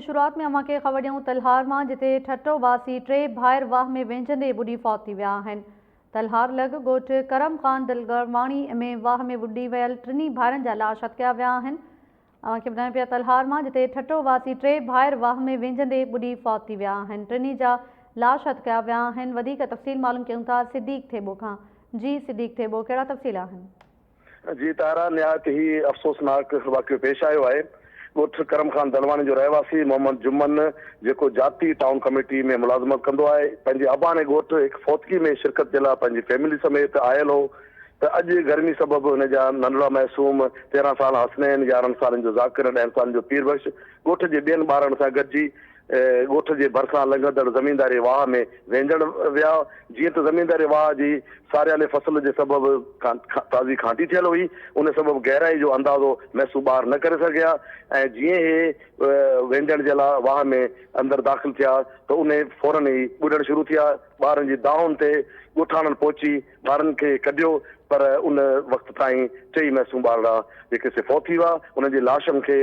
शुरुआत में अव्हां खे ख़बर ॾियूं तलहार मां, जिते ठटो वासी 3 भाइर वाह में वेंझंदे ॿुॾी फौत थी विया आहिनि। तलहार लॻ ॻोठ करम ख़ान दिलगरवाणी में वाह में ॿुॾी वियल 3 भाइरनि जा लाश हथिया विया आहिनि। अव्हां खे ॿुधायूं पिया तलहार मां, जिते ठटो वासी 3 भाइर वाह में वेंझंदे ॿुॾी फौत थी विया आहिनि। 3 जा लाश हथिया विया आहिनि। वधीक तफ़सील मालूम कयूं था सिद्दीक़ थेबो खां। जी सिद्दीक़ थेबो, कहिड़ा तफ़सील आहिनि? जी तारा, निहायत ही अफ़सोसनाक वाक़ियो पेश आयो आहे। ॻोठ करम ख़ान दलवानी जो रहवासी मोहम्मद जुम्मन, जेको जाती टाउन कमेटी में मुलाज़मत कंदो आहे, पंहिंजे अबाणे ॻोठ हिकु फौतगी में शिरकत जे लाइ पंहिंजी फैमिली समेत आयल हो त अॼु गर्मी सबबि हुन जा नंढड़ा मासूम 13 साल हसनैन, 11 सालनि जो ज़ाकिर, 10 सालनि जो पीरबख्श ॻोठ जे ॿियनि ॿारनि सां गॾिजी ॻोठ जे भरिसां लंघंदड़ ज़मीनदारी वाह में वेंझण विया। जीअं त ज़मीनदारी वाह जी सारियाले फसल जे सबबि ताज़ी खांटी थियल हुई, उन सबबि गहराई जो अंदाज़ो महसूस ॿार न करे सघिया ऐं जीअं ई वेंझण जे लाइ वाह में अंदरि दाख़िल थिया त उन फौरन ई ॿुॾणु शुरू थिया। ॿारनि जी दाहुनि ते ॻोठाणनि पहुची ॿारनि खे कढियो, पर उन वक़्त ताईं 3 मासूम ॿारड़ा जेके से फौत थी विया। उन्हनि जी लाशनि खे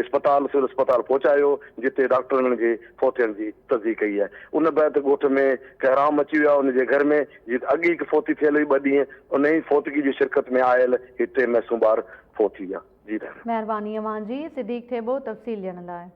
सिविल अस्पताल पहुचायो, जिते डॉक्टरनि जे फौत थियण जी तस्दीक कई आहे। उन बैदि ॻोठ में कहराम मची वियो आहे। उनजे घर में जीअं अॻु हिकु फौती थियल हुई 2 ॾींहं, उन ई फौतगी जी शिरकत में आयल हे 3 मासूम ॿार फौत थी विया। जी महिरबानी अव्हां जी सिद्दीक़ थेबो तफ़सील ॾियण लाइ।